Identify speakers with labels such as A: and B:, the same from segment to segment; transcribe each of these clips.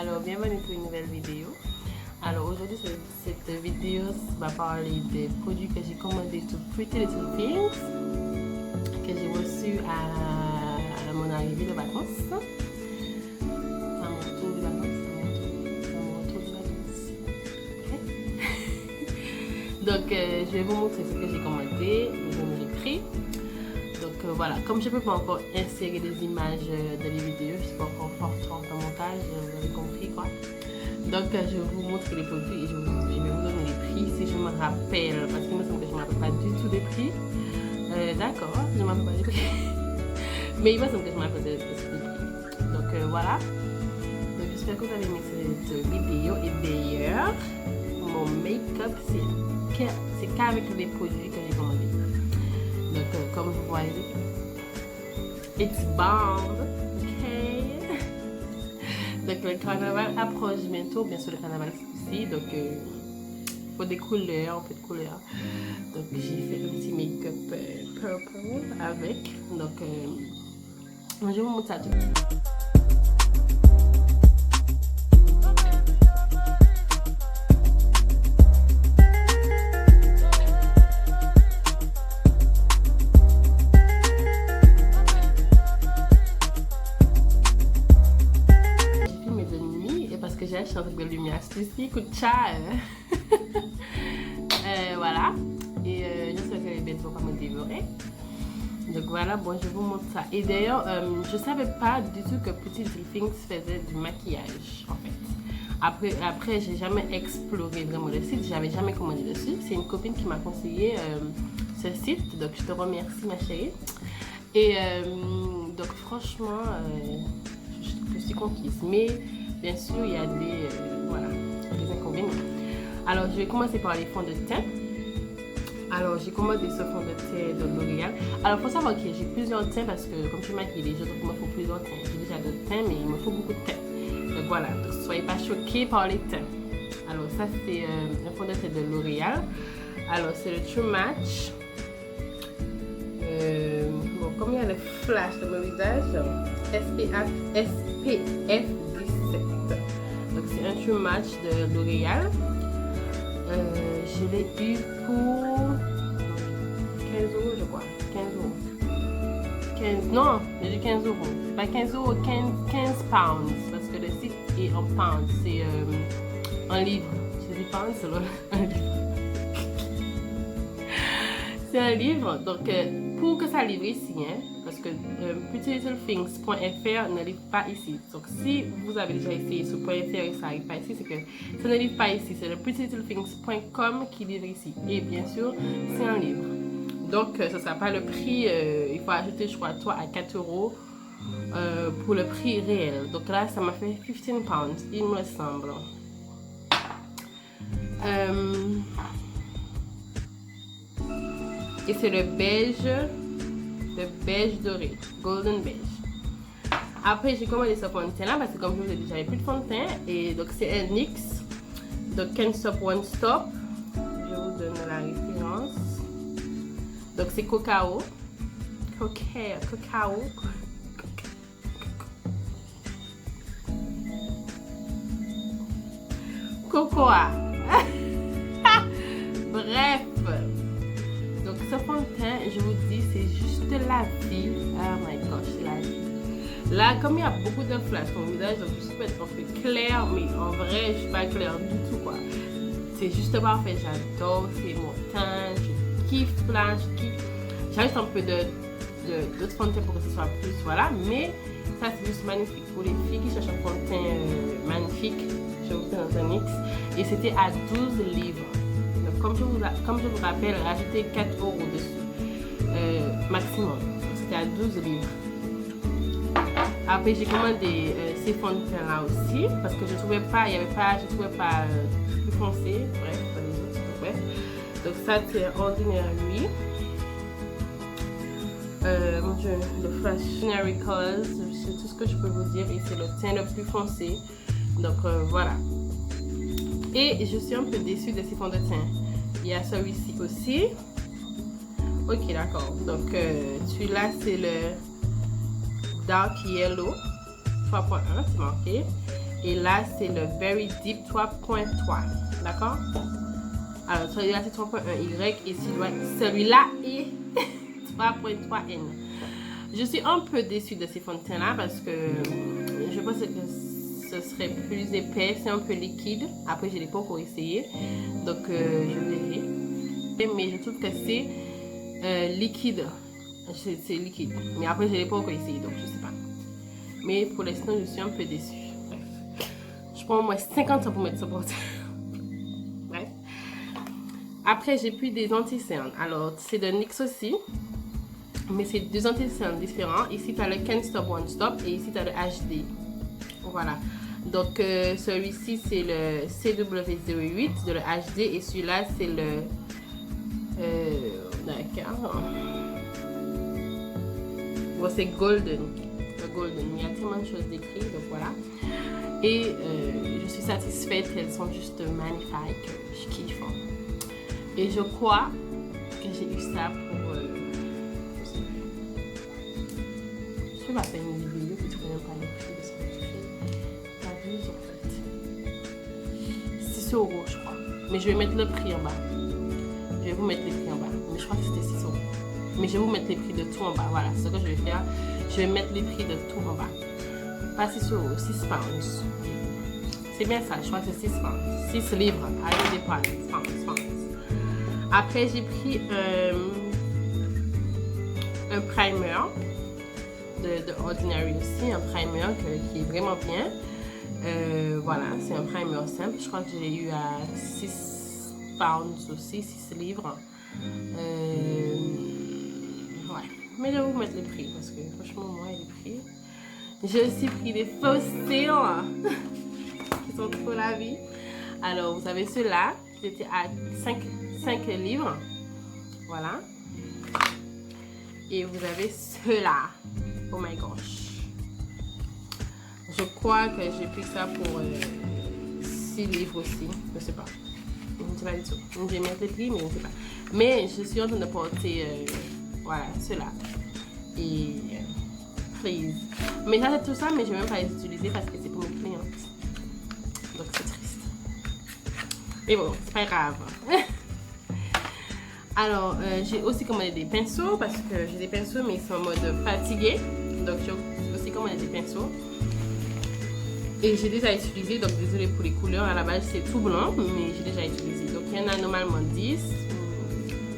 A: Alors, bienvenue pour une nouvelle vidéo. Alors, aujourd'hui, cette vidéo va parler des produits que j'ai commandés sur Pretty Little Things, que j'ai reçus à mon arrivée de vacances. À mon retour de vacances. Okay. Donc, je vais vous montrer ce que j'ai commandé, vous donner les prix. Donc voilà, comme je ne peux pas encore insérer des images dans les vidéos, je ne suis pas encore forte en montage, vous avez compris quoi. Donc je vais vous montrer les produits et je vais vous donner les prix si je me rappelle, parce qu'il me semble que je ne me rappelle pas du tout des prix. D'accord, je ne me rappelle pas des prix. Mais il me semble que je me rappelle des prix. Donc voilà. Donc j'espère que vous avez aimé cette vidéo. Et d'ailleurs, mon make-up c'est qu'avec les produits que j'ai commandés. Donc, comme vous voyez, it's bomb, ok? Donc, le carnaval approche bientôt, bien sûr, le carnaval ici, donc il faut des couleurs, un peu de couleurs. Donc, j'ai fait un petit make-up purple avec. Donc, je vais vous montrer ça tout de suite. J'ai acheté un truc de lumière ici, coûte cher. Voilà. Et j'espère que les bêtes ne vont pas me dévorer. Donc voilà, bon, je vous montre ça. Et d'ailleurs, je ne savais pas du tout que Pretty Little Things faisait du maquillage, en fait. Après j'ai jamais exploré vraiment le site, j'avais jamais commandé dessus. C'est une copine qui m'a conseillé ce site, donc je te remercie ma chérie. Et donc franchement, je suis conquise. Mais bien sûr, il y a des inconvénients. Alors, je vais commencer par les fonds de teint. Alors, j'ai commandé ce fond de teint de L'Oréal. Alors, il faut savoir que j'ai plusieurs teints parce que, comme je maquille les autres, il me faut plusieurs teints. J'ai déjà d'autres teints, mais il me faut beaucoup de teints. Donc, voilà. Donc, soyez pas choqués par les teints. Alors, ça, c'est un fond de teint de L'Oréal. Alors, c'est le True Match. Bon, comme il y a le flash de mon visage, SPF 17. Donc c'est un True Match de L'Oréal. Je l'ai eu pour 15 € je crois. 15 €. Non, j'ai eu 15 €. Pas 15 €, 15 pounds. Parce que le site est en pounds. C'est en livre. Je dis pounds, c'est un livre. C'est un livre. Donc pour que ça livre ici, hein, parce que prettylittlethings.fr ne livre pas ici. Donc si vous avez déjà essayé sur .fr et ça n'arrive pas ici, c'est que ça ne livre pas ici. C'est le prettylittlethings.com qui livre ici. Et bien sûr, c'est un livre. Donc ce ne sera pas le prix, il faut ajouter je crois 3 à 4 € pour le prix réel. Donc là, ça m'a fait 15 pounds, il me semble. Et c'est le beige doré, golden beige. Après, j'ai commandé ce fond de teint là parce que comme je vous ai dit, j'avais plus de fond de teint. Et donc, c'est un NYX. Donc, Can't Stop One Stop. Je vous donne la référence. Donc, c'est cacao. Cocoa. Bref. Donc ce fond de teint, je vous dis, c'est juste la vie. Oh my gosh, c'est la vie. Là, comme il y a beaucoup de flash sur mon visage, donc je suis peut-être un peu claire, mais en vrai, je suis pas claire du tout quoi. C'est juste parfait, j'adore, c'est mon teint, je kiffe là, je kiffe. J'ajoute un peu d'autres fonds de teint pour que ce soit plus, voilà. Mais ça, c'est juste magnifique. Pour les filles qui cherchent un fond de teint magnifique, je vous fais dans un mix. Et c'était à 12 livres. Comme je vous rappelle, rajoutez 4 € dessus, maximum. C'était à 12 livres. Après, j'ai commandé ces fonds de teint là aussi, parce que je trouvais pas plus foncé. Bref, pas les autres, bref. Donc ça, c'est ordinaire lui. Mon Dieu, le Fashionary Colors, c'est tout ce que je peux vous dire. Et c'est le teint le plus foncé. Donc voilà. Et je suis un peu déçue de ces fonds de teint. Il y a celui-ci aussi. Ok, d'accord. Donc, celui-là, c'est le Dark Yellow 3.1, c'est marqué. Et là, c'est le Very Deep 3.3. D'accord? Alors, celui-là, c'est 3.1Y. Et celui-là est 3.3N. Je suis un peu déçue de ces fonds de teint-là parce que je pense que ce serait plus épais. C'est un peu liquide. Après, je ne l'ai pas encore essayé. Donc, je verrai. Mais je trouve que c'est liquide. C'est liquide. Mais après, je ne l'ai pas encore essayé. Donc, je ne sais pas. Mais pour l'instant, je suis un peu déçue. Je prends au moins 50 ans pour mettre ce portable. Bref. Après, j'ai pris des anti-cernes. Alors, c'est de NYX aussi. Mais c'est deux anti-cernes différents. Ici, tu as le Can't Stop One Stop. Et ici, tu as le HD. Voilà. Donc, celui-ci, c'est le CW08 de le HD. Et celui-là, c'est le... d'accord. Bon, c'est Golden. Le Golden. Il y a tellement de choses décrites. Donc, voilà. Et je suis satisfaite, elles sont juste magnifiques, je kiffe. Et je crois que j'ai eu ça pour... je vais faire une vidéo que tu ne connais pas le prix de ce que tu fais. T'abuses en fait. 6 euros je crois. Mais je vais mettre le prix en bas. Je vais vous mettre les prix en bas. Mais je crois que c'était 6 euros. Mais je vais vous mettre les prix de tout en bas. Voilà, c'est ce que je vais faire. Je vais mettre les prix de tout en bas. Pas 6 euros, 6 pounds. C'est bien ça, je crois que c'est 6 pounds. 6 livres. Allez, des pounds. Après, j'ai pris un primer de Ordinary aussi. Un primer qui est vraiment bien. Voilà, c'est un primer simple. Je crois que je l'ai eu à 6 pounds aussi, 6 livres. Ouais. Mais je vais vous mettre les prix parce que franchement, moi, les prix. J'ai aussi pris des faux cils qui sont trop la vie. Alors, vous avez ceux-là qui étaient à 5 livres. Voilà. Et vous avez ceux-là. Oh my gosh. Je crois que j'ai pris ça pour 6 livres aussi. Je ne sais pas. Je ne sais pas du tout. Je vais mettre les prix, mais je ne sais pas. Mais je suis en train de porter voilà, ceux-là. Et... please. Mais ça c'est tout ça, mais je ne vais même pas les utiliser parce que c'est pour mes clientes. Donc c'est triste. Mais bon, c'est pas grave. Alors, j'ai aussi commandé des pinceaux parce que j'ai des pinceaux mais ils sont en mode fatigué. Donc j'ai aussi commandé des pinceaux. Et j'ai déjà utilisé, donc désolé pour les couleurs. À la base c'est tout blanc, mais j'ai déjà utilisé. Donc il y en a normalement 10.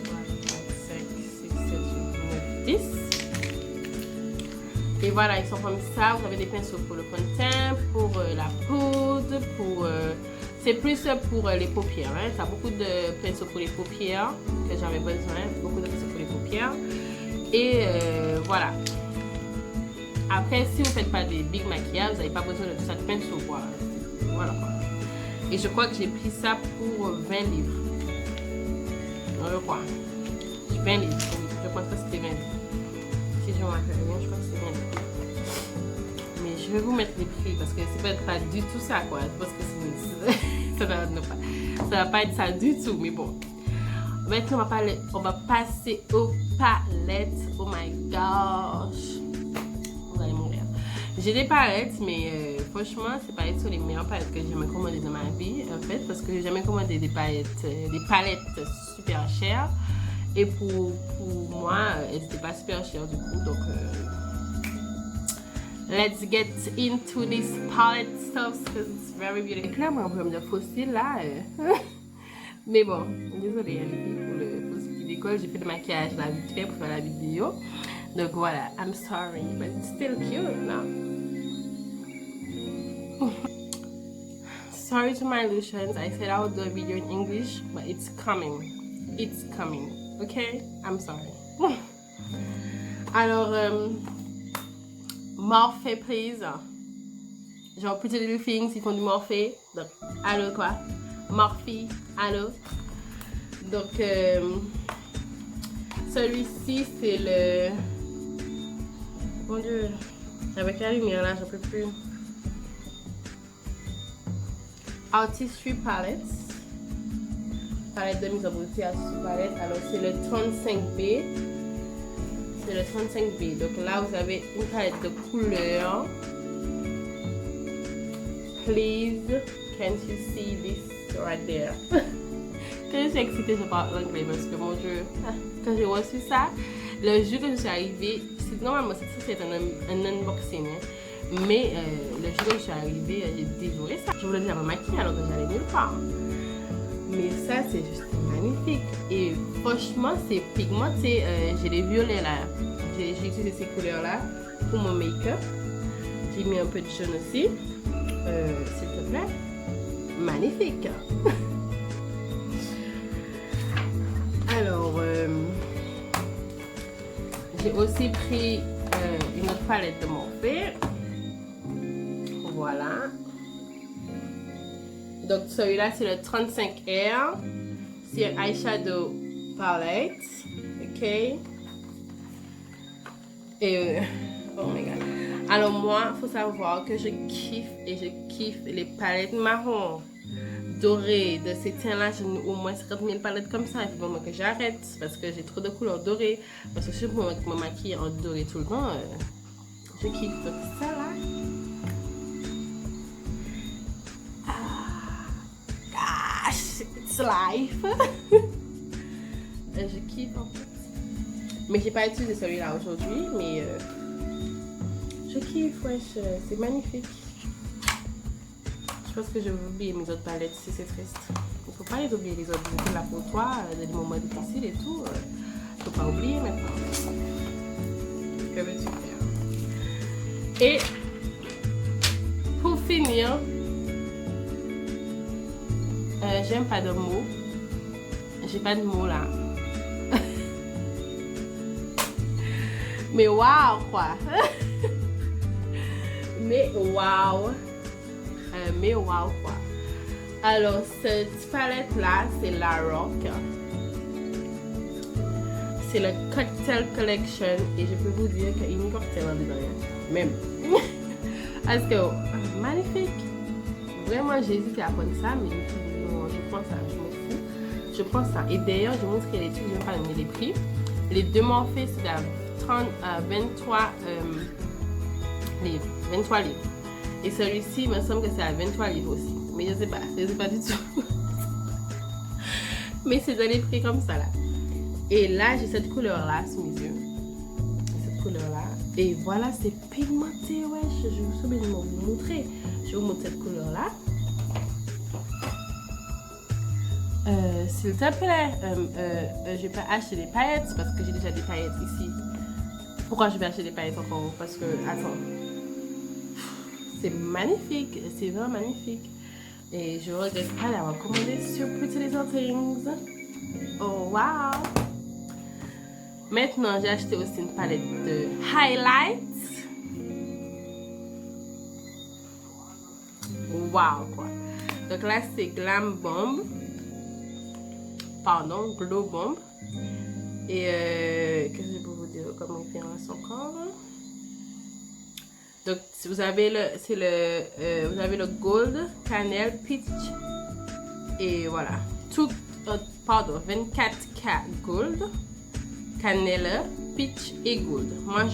A: 3, 4, 5, 6, 7, 8, 9, 10. Et voilà, ils sont comme ça. Vous avez des pinceaux pour le fond de teint, pour la poudre, pour... c'est plus pour les paupières. Hein. Tu as beaucoup de pinceaux pour les paupières que j'avais besoin. Beaucoup de pinceaux pour les paupières. Et voilà. Après, si vous ne faites pas des big maquillages, vous n'avez pas besoin de tout ça de pinceau. Voilà. Et je crois que j'ai pris ça pour 20 livres. Je crois. 20 livres. Je pense que c'était 20 livres. Si je me rappelle bien, je crois que c'est 20 livres. Mais je vais vous mettre les prix parce que c'est peut-être pas du tout ça, quoi. Parce que ça va pas être ça du tout, mais bon. Maintenant, on va passer aux palettes. Oh my gosh. Vous allez mourir. J'ai des palettes, mais franchement, ces palettes sont les meilleures palettes que j'ai jamais commandées dans ma vie, en fait, parce que j'ai jamais commandé des palettes super chères. Et pour moi, elles n'étaient pas super chères du coup, donc let's get into this palette stuff because it's very beautiful. Clairement, un problème de fossile là. Mais bon, désolée pour le fossile qui décolle. J'ai fait le maquillage là vite fait pour faire la vidéo. Donc voilà, I'm sorry, but it's still cute now. Sorry to my illusions. I said I would do a video in English, but it's coming. It's coming. Okay? I'm sorry. Alors, Morphe, please. Genre, Pretty Little Things, ils font du Morphe. Donc, allô quoi? Morphe, allô. Donc, celui-ci, c'est le... Mon Dieu, avec la lumière là, j'en peux plus. Artistry Palette. Palette de mise en beauté Artistry Palette. Alors, c'est le 35B. C'est le 35B. Donc là, vous avez une palette de couleurs. please, can't you see this right there? Quand je suis excitée, je parle l'anglais parce que mon Dieu, quand j'ai reçu ça, le jour que je suis arrivée, normalement ça c'est un unboxing, hein, mais le jour que je suis arrivée, j'ai dévoré ça. Je voulais déjà me maquiller alors que j'allais nulle part. Mais ça c'est juste magnifique et franchement c'est pigmenté, j'ai les violets là, j'ai utilisé ces couleurs là pour mon make-up. J'ai mis un peu de jaune aussi, s'il te plaît, magnifique. Alors, j'ai aussi pris une autre palette de Morphe. Voilà. Donc, celui-là, c'est le 35R. C'est un eyeshadow palette. Ok. Et, oh my god. Alors, moi, il faut savoir que je kiffe les palettes marron. Doré de ces teints-là, j'ai au moins 50 000 palettes comme ça. Il faut vraiment que j'arrête parce que j'ai trop de couleurs dorées. Parce que si je me maquille en doré tout le temps, je kiffe ça là. Gosh, it's life. Je kiffe en fait. Mais j'ai pas utilisé celui-là aujourd'hui, mais je kiffe, wesh, c'est magnifique. Je pense que je vais oublier mes autres palettes si c'est triste. Il ne faut pas les oublier les autres. C'est là pour toi, des moments difficiles et tout. Il ne faut pas oublier maintenant. Que veux-tu faire? Et pour finir, j'aime pas de mots. J'ai pas de mots là. Mais waouh quoi. Mais waouh. Mais waouh quoi. Alors cette palette là c'est La Rock. C'est le Cocktail Collection et je peux vous dire qu'il y a une cocktail en dedans même. Parce que magnifique. Vraiment j'ai hésité à prendre ça mais non, je prends ça, je m'en fous. Je prends ça et d'ailleurs je vous montre les trucs, je ne vais pas donner les prix. Les deux Morphe c'est à 23 livres. 23 livres. Et celui-ci, il me semble que c'est à 23 livres aussi. Mais je sais pas du tout. Mais c'est dans les prix comme ça là. Et là, j'ai cette couleur-là sous mes yeux. Cette couleur-là. Et voilà, c'est pigmenté, wesh. Je vous souviens de vous montrer. Je vous montre cette couleur-là. S'il te plaît, je vais pas acheter des paillettes parce que j'ai déjà des paillettes ici. Pourquoi je vais acheter des paillettes encore? Parce que, attends. C'est magnifique, c'est vraiment magnifique. Et je regrette pas d'avoir commandé sur Pretty Little Things. Oh wow! Maintenant, j'ai acheté aussi une palette de highlights. Wow quoi! Donc là, c'est Glam Bomb. Pardon, Glow Bomb. Et qu'est-ce que je peux vous dire comme référence encore? Donc vous avez vous avez le gold, cannelle, peach et voilà. Pardon, 24K gold, cannelle, peach et gold. Moi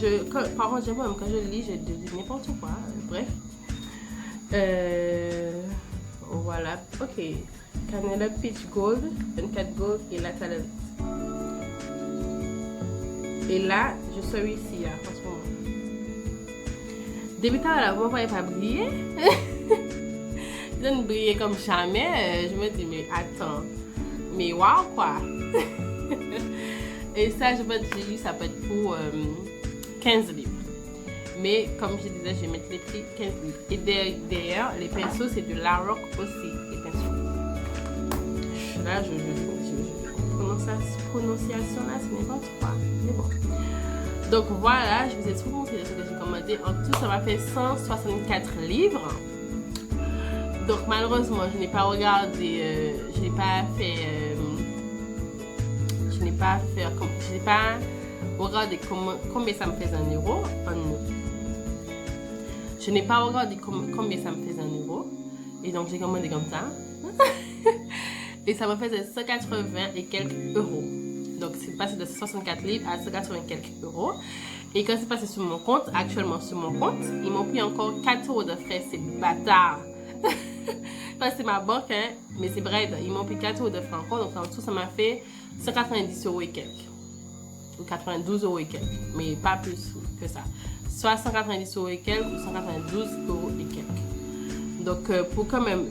A: par contre j'aime même quand je lis, je dis n'importe quoi. Bref. Voilà, ok. Cannelle, peach gold, 24 gold et la cannelle. Et là, je suis ici en ce moment. Depuis tard, la voix n'est pas briller. Je donne briller comme jamais. Je me dis, mais attends. Mais waouh, quoi. Et ça, je peux dire, ça peut être pour 15 livres. Mais comme je disais, je vais mettre les prix 15 livres. Et derrière, les pinceaux, c'est de La Rock aussi, les pinceaux. Là, prononciation là, c'est n'importe quoi. Mais bon. Donc voilà, je vous ai tout montré ce que j'ai commandé. En tout, ça m'a fait 164 livres. Donc malheureusement, je n'ai pas regardé, je n'ai pas regardé combien ça me faisait en euros. Je n'ai pas regardé combien ça me faisait en euros. Et donc j'ai commandé comme ça. Et ça me faisait 180 et quelques euros. Donc c'est passé de 64 livres à 180 quelques euros. Et quand c'est passé sur mon compte, actuellement sur mon compte, ils m'ont pris encore 4 euros de frais, ces bâtards. Enfin, c'est ma banque, hein, mais c'est vrai, ils m'ont pris 4 euros de franco, donc en tout, ça m'a fait 190 euros et quelques. Ou 92 euros et quelques, mais pas plus que ça. Soit 190 euros et quelques ou 192 euros et quelques. Donc, pour quand même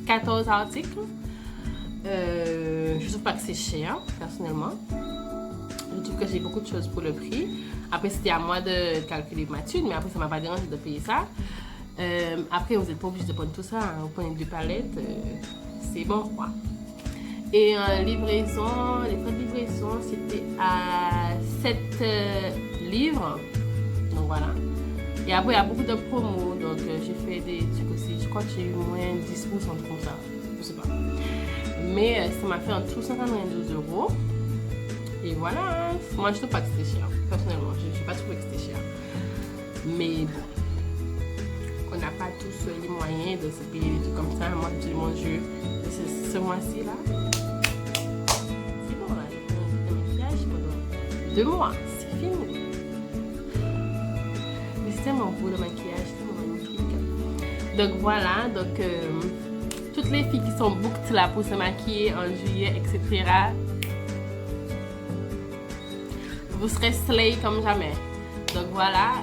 A: 14 articles, je trouve pas que c'est cher, personnellement. Je trouve que j'ai beaucoup de choses pour le prix. Après, c'était à moi de calculer ma thune, mais après, ça m'a pas dérangé de payer ça. Après, vous n'êtes pas obligé de prendre tout ça. Hein. Vous prenez 2 palettes, c'est bon, quoi. Et livraison, les frais de livraison, c'était à 7 livres. Donc, voilà. Et après, il y a beaucoup de promos. Donc, j'ai fait des trucs aussi. Je crois que j'ai eu moins 10% comme ça. Je sais pas. Mais ça m'a fait en tout 192 euros. Et voilà, moi je trouve pas que c'était cher. Personnellement, je n'ai pas trouvé que c'était cher. Mais bon, on n'a pas tous les moyens de se payer des trucs comme ça. Moi, je dis mon Dieu, ce mois-ci là, c'est bon là, j'ai fait un maquillage pendant 2 mois, c'est fini. Mais c'est tellement beau le maquillage, c'est tellement magnifique. Donc voilà, donc toutes les filles qui sont booked là pour se maquiller en juillet, etc. Vous serez slay comme jamais. Donc voilà,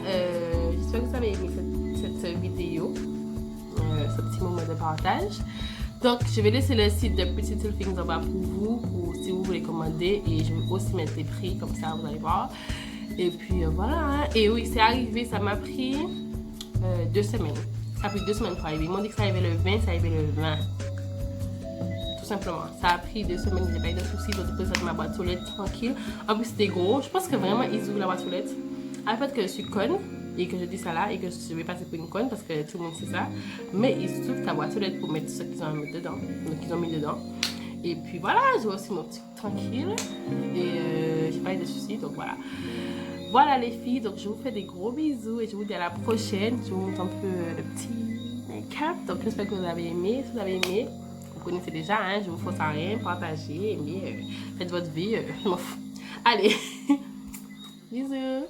A: j'espère que vous avez aimé cette vidéo, ce petit moment de partage. Donc je vais laisser le site de Pretty Little Things en bas pour vous, si vous voulez commander. Et je vais aussi mettre les prix, comme ça vous allez voir. Et puis voilà, hein. Et oui, c'est arrivé, ça m'a pris 2 semaines. Ça a pris 2 semaines pour arriver. Ils m'ont dit que ça arrivait le 20, ça arrivait le 20. Simplement, ça a pris 2 semaines, j'ai pas eu de soucis, donc je peux ma boîte aux lettres tranquille. En plus c'était gros, je pense que vraiment ils ouvrent la boîte aux lettres. En fait que je suis conne et que je dis ça là et que je vais passer pour une conne parce que tout le monde sait ça, mais ils ouvrent ta boîte aux lettres pour mettre ce qu'ils ont à mettre dedans, donc ils ont mis dedans. Et puis voilà, j'ai aussi mon petit tranquille et j'ai pas eu de soucis, donc voilà. Voilà les filles, donc je vous fais des gros bisous et je vous dis à la prochaine. Je vous montre un peu le petit make-up, donc j'espère que vous avez aimé. Si vous avez aimé, vous connaissez déjà, hein, je vous force à rien, partagez, aimez, faites votre vie, je m'en fous. Allez, bisous.